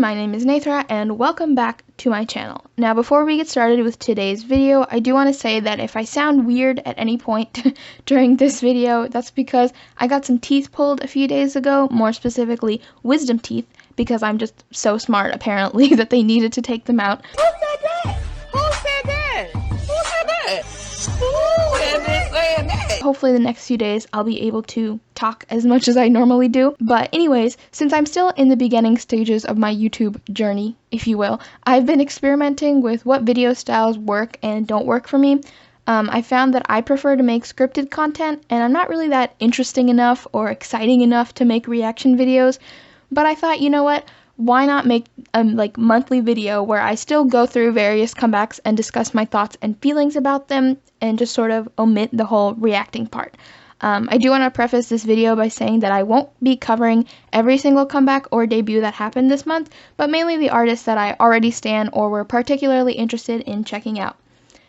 my name is Nathra and welcome back to my channel. Now before we get started with today's video, I do want to say that if I sound weird at any point during this video, that's because I got some teeth pulled a few days ago, more specifically wisdom teeth, because I'm just so smart apparently that they needed to take them out. Who said that? Who said that? Who said that? Who has been saying that? Hopefully the next few days I'll be able to talk as much as I normally do. But anyways, since I'm still in the beginning stages of my YouTube journey, if you will, I've been experimenting with what video styles work and don't work for me. I found that I prefer to make scripted content, and I'm not really that interesting enough or exciting enough to make reaction videos. But I thought, you know what? Why not make a monthly video where I still go through various comebacks and discuss my thoughts and feelings about them and just sort of omit the whole reacting part. I do want to preface this video by saying that I won't be covering every single comeback or debut that happened this month, but mainly the artists that I already stan or were particularly interested in checking out.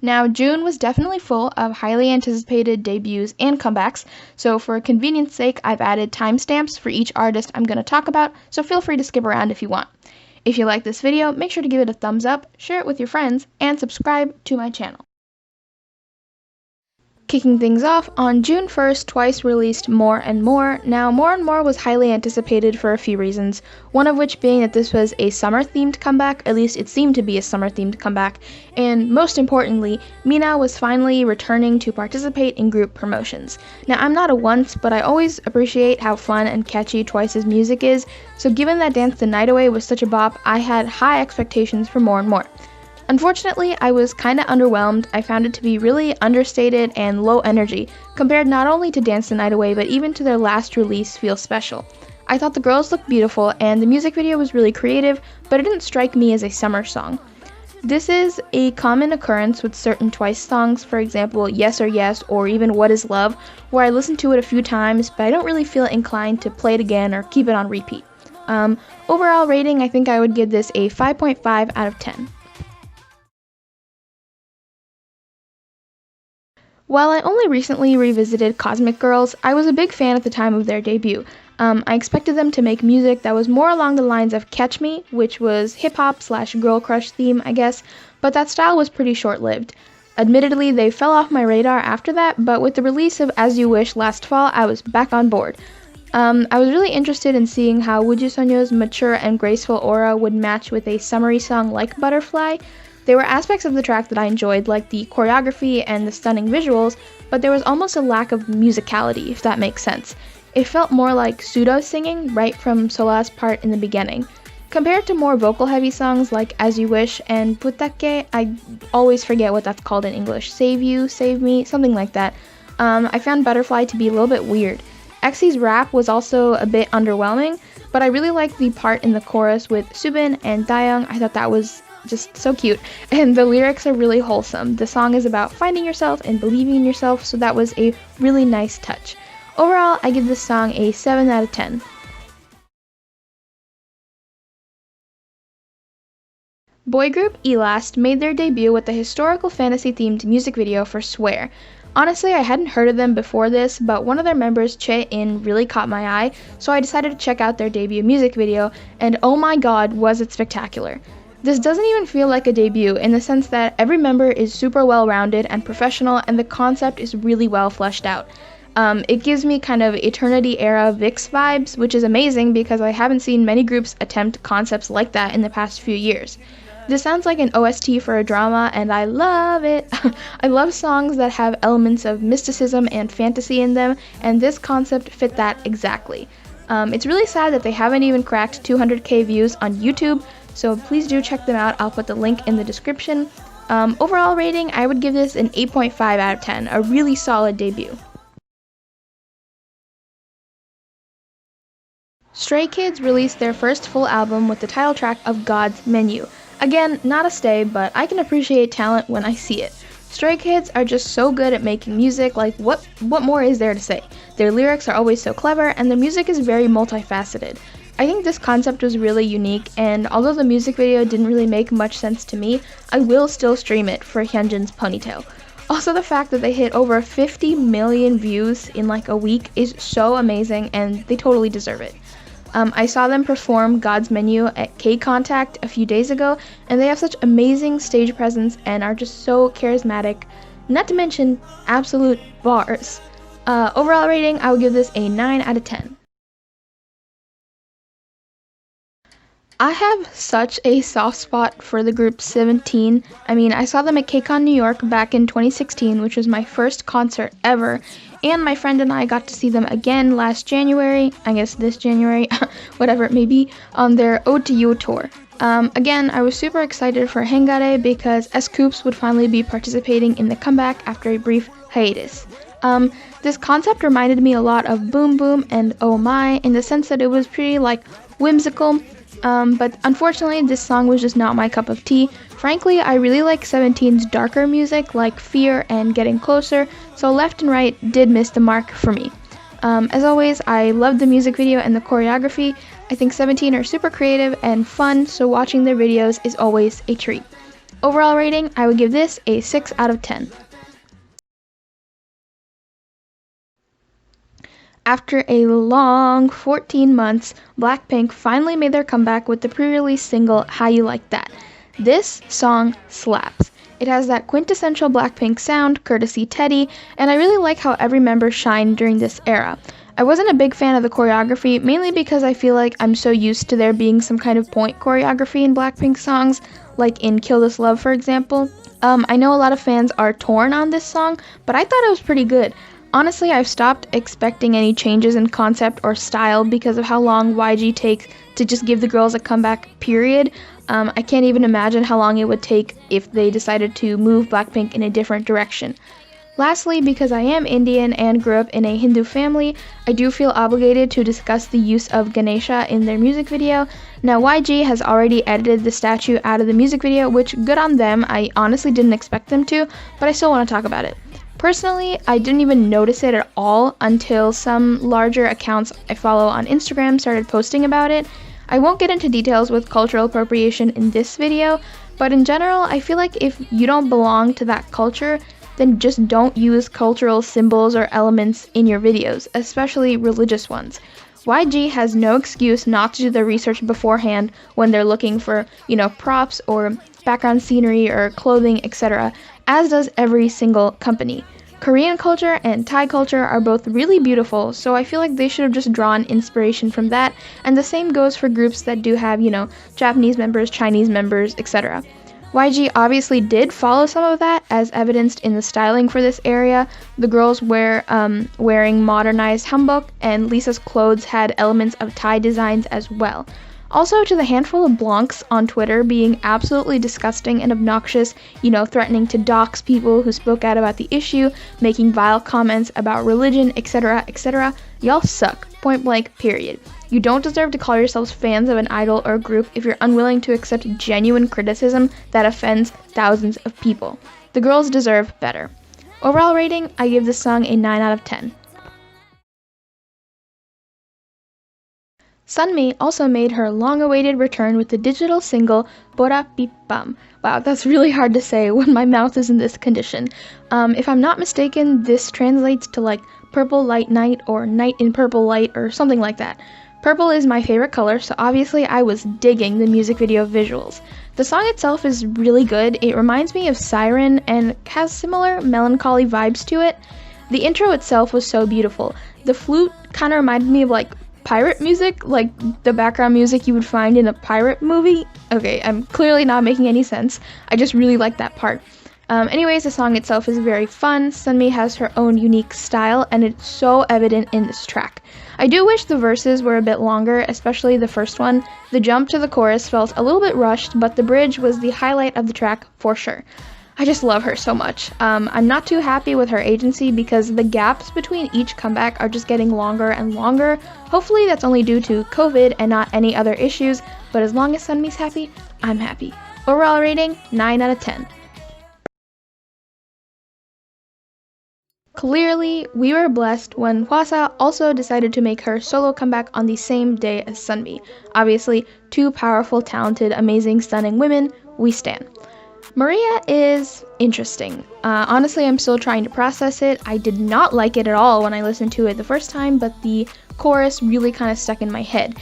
Now, June was definitely full of highly anticipated debuts and comebacks, so for convenience sake, I've added timestamps for each artist I'm going to talk about, so feel free to skip around if you want. If you like this video, make sure to give it a thumbs up, share it with your friends, and subscribe to my channel. Kicking things off, on June 1st, Twice released More and More. Now, More and More was highly anticipated for a few reasons, one of which being that this was a summer-themed comeback, at least it seemed to be a summer-themed comeback, and most importantly, Mina was finally returning to participate in group promotions. Now, I'm not a once, but I always appreciate how fun and catchy Twice's music is, so given that Dance the Night Away was such a bop, I had high expectations for More and More. Unfortunately, I was kinda underwhelmed. I found it to be really understated and low energy, compared not only to Dance the Night Away, but even to their last release, Feel Special. I thought the girls looked beautiful, and the music video was really creative, but it didn't strike me as a summer song. This is a common occurrence with certain Twice songs, for example, Yes or Yes, or even What is Love, where I listened to it a few times, but I don't really feel inclined to play it again or keep it on repeat. Overall rating, I think I would give this a 5.5 out of 10. While I only recently revisited Cosmic Girls, I was a big fan at the time of their debut. I expected them to make music that was more along the lines of Catch Me, which was hip-hop/girl crush theme, I guess, but that style was pretty short-lived. Admittedly, they fell off my radar after that, but with the release of As You Wish last fall, I was back on board. I was really interested in seeing how Wooju Sonyo's mature and graceful aura would match with a summery song like Butterfly. There were aspects of the track that I enjoyed, like the choreography and the stunning visuals, but there was almost a lack of musicality, if that makes sense. It felt more like pseudo-singing right from Sola's part in the beginning. Compared to more vocal-heavy songs like As You Wish and Putake, I always forget what that's called in English, Save You, Save Me, something like that, I found Butterfly to be a little bit weird. EXI's rap was also a bit underwhelming, but I really liked the part in the chorus with Subin and Dayoung. I thought that was just so cute, and the lyrics are really wholesome. The song is about finding yourself and believing in yourself, so that was a really nice touch. Overall, I give this song a 7 out of 10. Boy group Elast made their debut with the historical fantasy-themed music video for Swear. Honestly, I hadn't heard of them before this, but one of their members, Che-in, really caught my eye, so I decided to check out their debut music video, and oh my god, was it spectacular. This doesn't even feel like a debut in the sense that every member is super well-rounded and professional, and the concept is really well fleshed out. It gives me kind of Eternity-era VIX vibes, which is amazing because I haven't seen many groups attempt concepts like that in the past few years. This sounds like an OST for a drama, and I love it! I love songs that have elements of mysticism and fantasy in them, and this concept fit that exactly. It's really sad that they haven't even cracked 200k views on YouTube, so please do check them out. I'll put the link in the description. Overall rating, I would give this an 8.5 out of 10, a really solid debut. Stray Kids released their first full album with the title track of God's Menu. Again, not a stay, but I can appreciate talent when I see it. Stray Kids are just so good at making music, like what more is there to say? Their lyrics are always so clever, and their music is very multifaceted. I think this concept was really unique, and although the music video didn't really make much sense to me, I will still stream it for Hyunjin's ponytail. Also, the fact that they hit over 50 million views in like a week is so amazing, and they totally deserve it. I saw them perform God's Menu at K Contact a few days ago, and they have such amazing stage presence and are just so charismatic. Not to mention, absolute bars. Overall rating, I would give this a 9 out of 10. I have such a soft spot for the group 17. I mean, I saw them at KCON New York back in 2016, which was my first concert ever, and my friend and I got to see them again last January, I guess this January, whatever it may be, on their Ode to You tour. Again, I was super excited for Hengare because S-Coups would finally be participating in the comeback after a brief hiatus. This concept reminded me a lot of Boom Boom and Oh My in the sense that it was pretty like whimsical. But unfortunately, this song was just not my cup of tea. Frankly, I really like 17's darker music like Fear and Getting Closer, so Left and Right did miss the mark for me. As always, I loved the music video and the choreography. I think 17 are super creative and fun, so watching their videos is always a treat. Overall rating, I would give this a 6 out of 10. After a long 14 months, Blackpink finally made their comeback with the pre-release single How You Like That. This song slaps. It has that quintessential Blackpink sound, courtesy Teddy, and I really like how every member shined during this era. I wasn't a big fan of the choreography, mainly because I feel like I'm so used to there being some kind of point choreography in Blackpink songs, like in Kill This Love, for example. I know a lot of fans are torn on this song, but I thought it was pretty good. Honestly, I've stopped expecting any changes in concept or style because of how long YG takes to just give the girls a comeback, period. I can't even imagine how long it would take if they decided to move Blackpink in a different direction. Lastly, because I am Indian and grew up in a Hindu family, I do feel obligated to discuss the use of Ganesha in their music video. Now, YG has already edited the statue out of the music video, which good on them. I honestly didn't expect them to, but I still want to talk about it. Personally, I didn't even notice it at all until some larger accounts I follow on Instagram started posting about it. I won't get into details with cultural appropriation in this video, but in general, I feel like if you don't belong to that culture, then just don't use cultural symbols or elements in your videos, especially religious ones. YG has no excuse not to do their research beforehand when they're looking for, props or background scenery or clothing, etc., as does every single company. Korean culture and Thai culture are both really beautiful, so I feel like they should have just drawn inspiration from that, and the same goes for groups that do have, Japanese members, Chinese members, etc. YG obviously did follow some of that, as evidenced in the styling for this area. The girls were wearing modernized hanbok, and Lisa's clothes had elements of Thai designs as well. Also, to the handful of blonks on Twitter being absolutely disgusting and obnoxious, threatening to dox people who spoke out about the issue, making vile comments about religion, etc., etc., y'all suck, point blank, period. You don't deserve to call yourselves fans of an idol or group if you're unwilling to accept genuine criticism that offends thousands of people. The girls deserve better. Overall rating, I give this song a 9 out of 10. Sunmi also made her long-awaited return with the digital single Bora Pipam. Wow, that's really hard to say when my mouth is in this condition. If I'm not mistaken, this translates to like purple light night or night in purple light or something like that. Purple is my favorite color, so obviously I was digging the music video visuals. The song itself is really good. It reminds me of Siren and has similar melancholy vibes to it. The intro itself was so beautiful. The flute kind of reminded me of like pirate music, like the background music you would find in a pirate movie. Okay, I'm clearly not making any sense. I just really like that part. Anyways, the song itself is very fun. Sunmi has her own unique style, and it's so evident in this track. I do wish the verses were a bit longer, especially the first one. The jump to the chorus felt a little bit rushed, but the bridge was the highlight of the track for sure. I just love her so much. I'm not too happy with her agency because the gaps between each comeback are just getting longer and longer. Hopefully that's only due to COVID and not any other issues, but as long as Sunmi's happy, I'm happy. Overall rating, 9 out of 10. Clearly, we were blessed when hwasa also decided to make her solo comeback on the same day as Sunmi. Obviously, two powerful, talented, amazing, stunning women, we stan. Maria is interesting. Honestly, I'm still trying to process it. I did not like it at all when I listened to it the first time, but the chorus really kind of stuck in my head.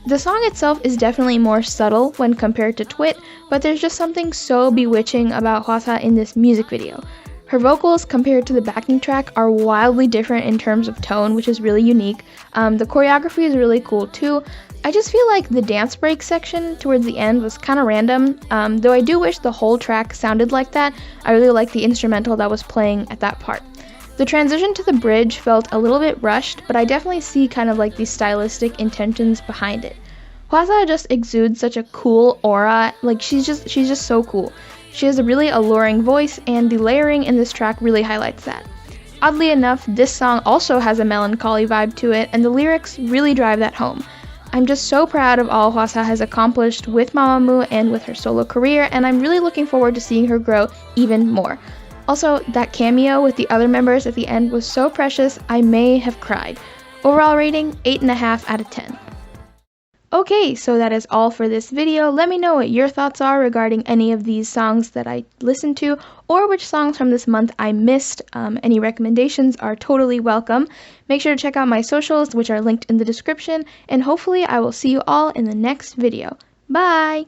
The song itself is definitely more subtle when compared to Twit, but there's just something so bewitching about hwasa in this music video. Her vocals compared to the backing track are wildly different in terms of tone, which is really unique. The choreography is really cool too. I just feel like the dance break section towards the end was kind of random, though I do wish the whole track sounded like that. I really like the instrumental that was playing at that part. The transition to the bridge felt a little bit rushed, but I definitely see kind of like the stylistic intentions behind it. hwasa just exudes such a cool aura, like she's just so cool. She has a really alluring voice, and the layering in this track really highlights that. Oddly enough, this song also has a melancholy vibe to it, and the lyrics really drive that home. I'm just so proud of all hwasa has accomplished with Mamamoo and with her solo career, and I'm really looking forward to seeing her grow even more. Also, that cameo with the other members at the end was so precious, I may have cried. Overall rating, 8.5 out of 10. Okay, so that is all for this video. Let me know what your thoughts are regarding any of these songs that I listened to, or which songs from this month I missed. Any recommendations are totally welcome. Make sure to check out my socials, which are linked in the description, and hopefully I will see you all in the next video. Bye!